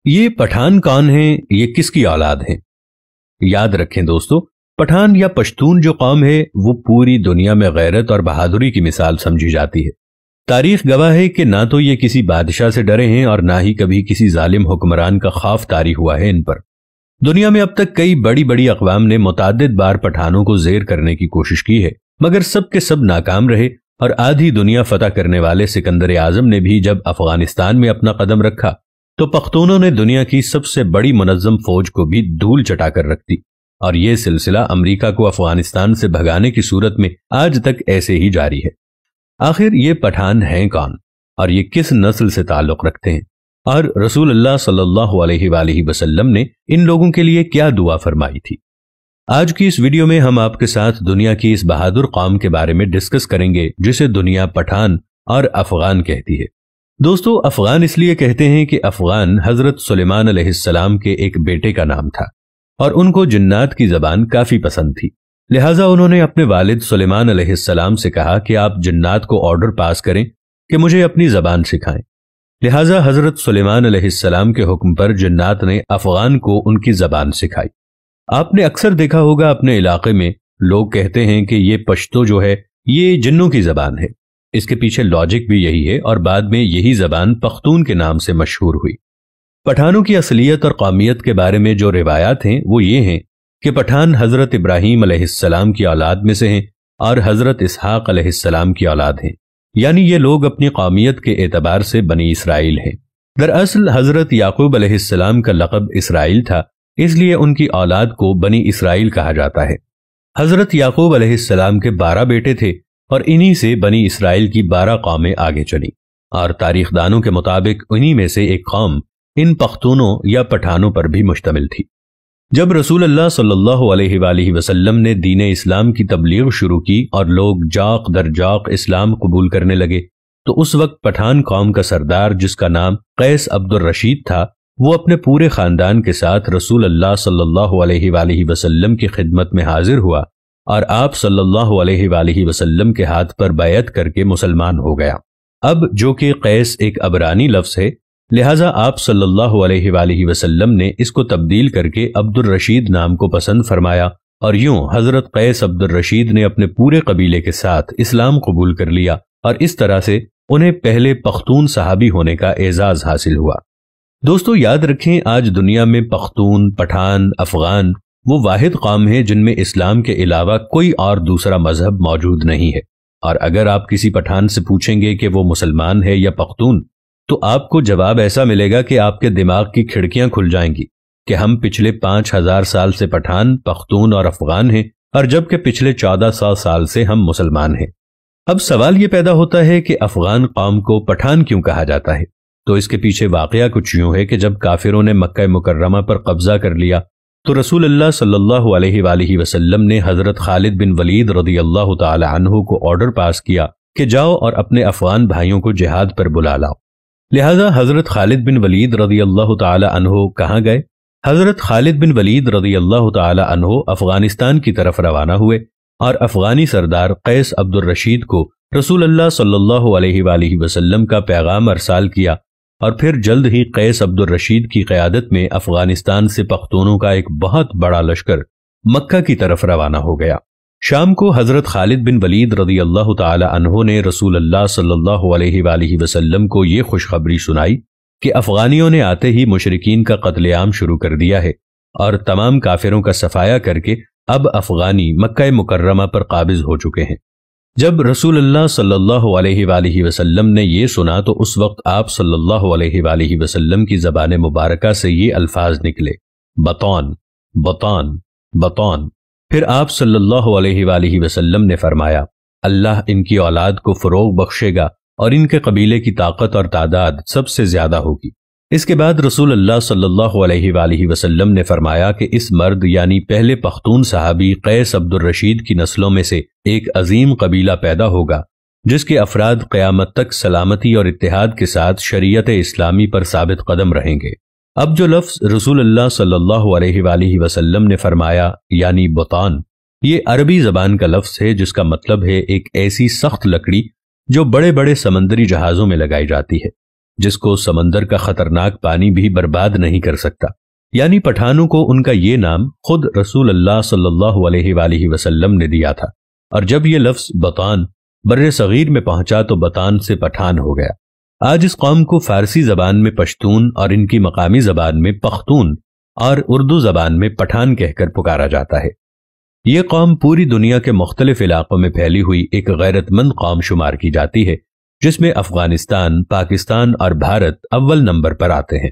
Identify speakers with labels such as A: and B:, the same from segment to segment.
A: یہ پٹھان کون ہیں؟ یہ کس کی اولاد ہیں؟ یاد رکھیں دوستو، پٹھان یا پشتون جو قوم ہے وہ پوری دنیا میں غیرت اور بہادری کی مثال سمجھی جاتی ہے۔ تاریخ گواہ ہے کہ نہ تو یہ کسی بادشاہ سے ڈرے ہیں اور نہ ہی کبھی کسی ظالم حکمران کا خوف طاری ہوا ہے ان پر۔ دنیا میں اب تک کئی بڑی بڑی اقوام نے متعدد بار پٹھانوں کو زیر کرنے کی کوشش کی ہے، مگر سب کے سب ناکام رہے، اور آدھی دنیا فتح کرنے والے سکندر اعظم نے بھی جب افغانستان میں اپنا قدم رکھا تو پختونوں نے دنیا کی سب سے بڑی منظم فوج کو بھی دھول چٹا کر رکھ دی، اور یہ سلسلہ امریکہ کو افغانستان سے بھگانے کی صورت میں آج تک ایسے ہی جاری ہے۔ آخر یہ پٹھان ہیں کون اور یہ کس نسل سے تعلق رکھتے ہیں، اور رسول اللہ صلی اللہ علیہ وآلہ وسلم نے ان لوگوں کے لیے کیا دعا فرمائی تھی؟ آج کی اس ویڈیو میں ہم آپ کے ساتھ دنیا کی اس بہادر قوم کے بارے میں ڈسکس کریں گے جسے دنیا پٹھان اور افغان کہتی ہے۔ دوستو، افغان اس لیے کہتے ہیں کہ افغان حضرت سلیمان علیہ السلام کے ایک بیٹے کا نام تھا، اور ان کو جنات کی زبان کافی پسند تھی، لہٰذا انہوں نے اپنے والد سلیمان علیہ السلام سے کہا کہ آپ جنات کو آرڈر پاس کریں کہ مجھے اپنی زبان سکھائیں۔ لہٰذا حضرت سلیمان علیہ السلام کے حکم پر جنات نے افغان کو ان کی زبان سکھائی۔ آپ نے اکثر دیکھا ہوگا اپنے علاقے میں لوگ کہتے ہیں کہ یہ پشتو جو ہے یہ جنوں کی زبان ہے۔ اس کے پیچھے لاجک بھی یہی ہے، اور بعد میں یہی زبان پختون کے نام سے مشہور ہوئی۔ پٹھانوں کی اصلیت اور قومیت کے بارے میں جو روایات ہیں وہ یہ ہیں کہ پٹھان حضرت ابراہیم علیہ السلام کی اولاد میں سے ہیں اور حضرت اسحاق علیہ السلام کی اولاد ہیں، یعنی یہ لوگ اپنی قومیت کے اعتبار سے بنی اسرائیل ہیں۔ دراصل حضرت یعقوب علیہ السلام کا لقب اسرائیل تھا، اس لیے ان کی اولاد کو بنی اسرائیل کہا جاتا ہے۔ حضرت یعقوب علیہ السلام کے 12 بیٹے تھے، اور انہی سے بنی اسرائیل کی 12 قومیں آگے چلیں، اور تاریخ دانوں کے مطابق انہی میں سے ایک قوم ان پختونوں یا پٹھانوں پر بھی مشتمل تھی۔ جب رسول اللہ صلی اللہ علیہ وآلہ وسلم نے دین اسلام کی تبلیغ شروع کی اور لوگ جاق در جاق اسلام قبول کرنے لگے، تو اس وقت پٹھان قوم کا سردار جس کا نام قیس عبد الرشید تھا، وہ اپنے پورے خاندان کے ساتھ رسول اللہ صلی اللہ علیہ وآلہ وسلم کی خدمت میں حاضر ہوا، اور آپ صلی اللہ علیہ وآلہ وسلم کے ہاتھ پر بیعت کر کے مسلمان ہو گیا۔ اب جو کہ قیس ایک عبرانی لفظ ہے، لہٰذا آپ صلی اللہ علیہ وآلہ وسلم نے اس کو تبدیل کر کے عبد الرشید نام کو پسند فرمایا، اور یوں حضرت قیس عبد الرشید نے اپنے پورے قبیلے کے ساتھ اسلام قبول کر لیا، اور اس طرح سے انہیں پہلے پختون صحابی ہونے کا اعزاز حاصل ہوا۔ دوستو، یاد رکھیں آج دنیا میں پختون، پٹھان، افغان وہ واحد قوم ہے جن میں اسلام کے علاوہ کوئی اور دوسرا مذہب موجود نہیں ہے، اور اگر آپ کسی پٹھان سے پوچھیں گے کہ وہ مسلمان ہے یا پختون، تو آپ کو جواب ایسا ملے گا کہ آپ کے دماغ کی کھڑکیاں کھل جائیں گی کہ ہم پچھلے 5000 سال سے پٹھان، پختون اور افغان ہیں، اور جبکہ پچھلے 1400 سال سے ہم مسلمان ہیں۔ اب سوال یہ پیدا ہوتا ہے کہ افغان قوم کو پٹھان کیوں کہا جاتا ہے؟ تو اس کے پیچھے واقعہ کچھ یوں ہے کہ جب کافروں نے مکہ مکرمہ پر قبضہ کر لیا تو رسول اللہ صلی اللہ علیہ وآلہ وسلم نے حضرت خالد بن ولید رضی اللہ تعالی عنہ کو آرڈر پاس کیا کہ جاؤ اور اپنے افغان بھائیوں کو جہاد پر بلا لاؤ۔ لہٰذا حضرت خالد بن ولید رضی اللہ تعالی عنہ کہاں گئے؟ حضرت خالد بن ولید رضی اللہ تعالی عنہ افغانستان کی طرف روانہ ہوئے، اور افغانی سردار قیس عبد الرشید کو رسول اللہ صلی اللہ علیہ وآلہ وسلم کا پیغام ارسال کیا، اور پھر جلد ہی قیس عبد الرشید کی قیادت میں افغانستان سے پختونوں کا ایک بہت بڑا لشکر مکہ کی طرف روانہ ہو گیا۔ شام کو حضرت خالد بن ولید رضی اللہ تعالی عنہ نے رسول اللہ صلی اللہ علیہ وآلہ وسلم کو یہ خوشخبری سنائی کہ افغانیوں نے آتے ہی مشرکین کا قتل عام شروع کر دیا ہے، اور تمام کافروں کا صفایا کر کے اب افغانی مکہ مکرمہ پر قابض ہو چکے ہیں۔ جب رسول اللہ صلی اللہ علیہ وآلہ وسلم نے یہ سنا تو اس وقت آپ صلی اللہ علیہ وآلہ وسلم کی زبان مبارکہ سے یہ الفاظ نکلے، بطون بطون بطون۔ پھر آپ صلی اللہ علیہ وآلہ وسلم نے فرمایا، اللہ ان کی اولاد کو فروغ بخشے گا اور ان کے قبیلے کی طاقت اور تعداد سب سے زیادہ ہوگی۔ اس کے بعد رسول اللہ صلی اللہ علیہ وآلہ وسلم نے فرمایا کہ اس مرد یعنی پہلے پختون صحابی قیس عبد الرشید کی نسلوں میں سے ایک عظیم قبیلہ پیدا ہوگا جس کے افراد قیامت تک سلامتی اور اتحاد کے ساتھ شریعت اسلامی پر ثابت قدم رہیں گے۔ اب جو لفظ رسول اللہ صلی اللہ علیہ وآلہ وسلم نے فرمایا یعنی بطان، یہ عربی زبان کا لفظ ہے جس کا مطلب ہے ایک ایسی سخت لکڑی جو بڑے بڑے سمندری جہازوں میں لگائی جاتی ہے۔ جس کو سمندر کا خطرناک پانی بھی برباد نہیں کر سکتا۔ یعنی پٹھانوں کو ان کا یہ نام خود رسول اللہ صلی اللہ علیہ وآلہ وسلم نے دیا تھا، اور جب یہ لفظ بطان بر صغیر میں پہنچا تو بطان سے پٹھان ہو گیا۔ آج اس قوم کو فارسی زبان میں پشتون اور ان کی مقامی زبان میں پختون اور اردو زبان میں پٹھان کہہ کر پکارا جاتا ہے۔ یہ قوم پوری دنیا کے مختلف علاقوں میں پھیلی ہوئی ایک غیرت مند قوم شمار کی جاتی ہے، جس میں افغانستان، پاکستان اور بھارت اول نمبر پر آتے ہیں۔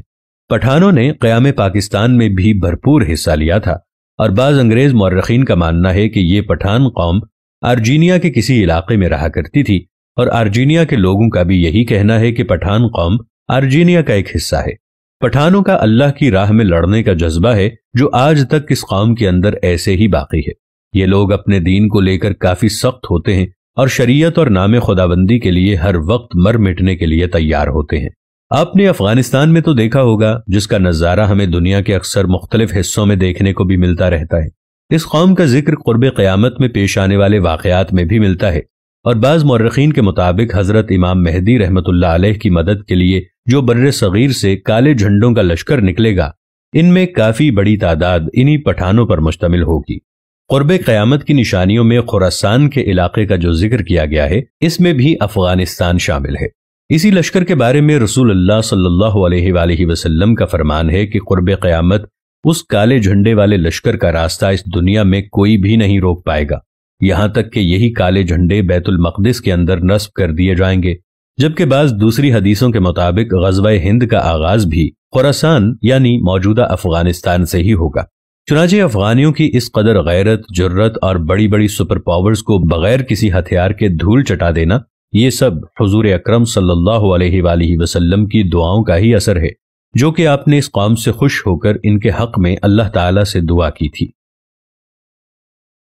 A: پٹھانوں نے قیام پاکستان میں بھی بھرپور حصہ لیا تھا، اور بعض انگریز مورخین کا ماننا ہے کہ یہ پٹھان قوم ارجینیا کے کسی علاقے میں رہا کرتی تھی، اور ارجینیا کے لوگوں کا بھی یہی کہنا ہے کہ پٹھان قوم ارجینیا کا ایک حصہ ہے۔ پٹھانوں کا اللہ کی راہ میں لڑنے کا جذبہ ہے جو آج تک اس قوم کے اندر ایسے ہی باقی ہے۔ یہ لوگ اپنے دین کو لے کر کافی سخت ہوتے ہیں اور شریعت اور نام خداوندی کے لیے ہر وقت مر مٹنے کے لیے تیار ہوتے ہیں۔ آپ نے افغانستان میں تو دیکھا ہوگا، جس کا نظارہ ہمیں دنیا کے اکثر مختلف حصوں میں دیکھنے کو بھی ملتا رہتا ہے۔ اس قوم کا ذکر قرب قیامت میں پیش آنے والے واقعات میں بھی ملتا ہے، اور بعض مورخین کے مطابق حضرت امام مہدی رحمت اللہ علیہ کی مدد کے لیے جو بر صغیر سے کالے جھنڈوں کا لشکر نکلے گا، ان میں کافی بڑی تعداد انہی پٹھانوں پر مشتمل ہوگی۔ قرب قیامت کی نشانیوں میں خراسان کے علاقے کا جو ذکر کیا گیا ہے، اس میں بھی افغانستان شامل ہے۔ اسی لشکر کے بارے میں رسول اللہ صلی اللہ علیہ وآلہ وسلم کا فرمان ہے کہ قرب قیامت اس کالے جھنڈے والے لشکر کا راستہ اس دنیا میں کوئی بھی نہیں روک پائے گا، یہاں تک کہ یہی کالے جھنڈے بیت المقدس کے اندر نصب کر دیے جائیں گے، جبکہ بعض دوسری حدیثوں کے مطابق غزوہ ہند کا آغاز بھی خراسان یعنی موجودہ افغانستان سے ہی ہوگا۔ چنانچہ افغانیوں کی اس قدر غیرت، جرت اور بڑی بڑی سپر پاورز کو بغیر کسی ہتھیار کے دھول چٹا دینا، یہ سب حضور اکرم صلی اللہ علیہ وآلہ وسلم کی دعاؤں کا ہی اثر ہے، جو کہ آپ نے اس قوم سے خوش ہو کر ان کے حق میں اللہ تعالیٰ سے دعا کی تھی۔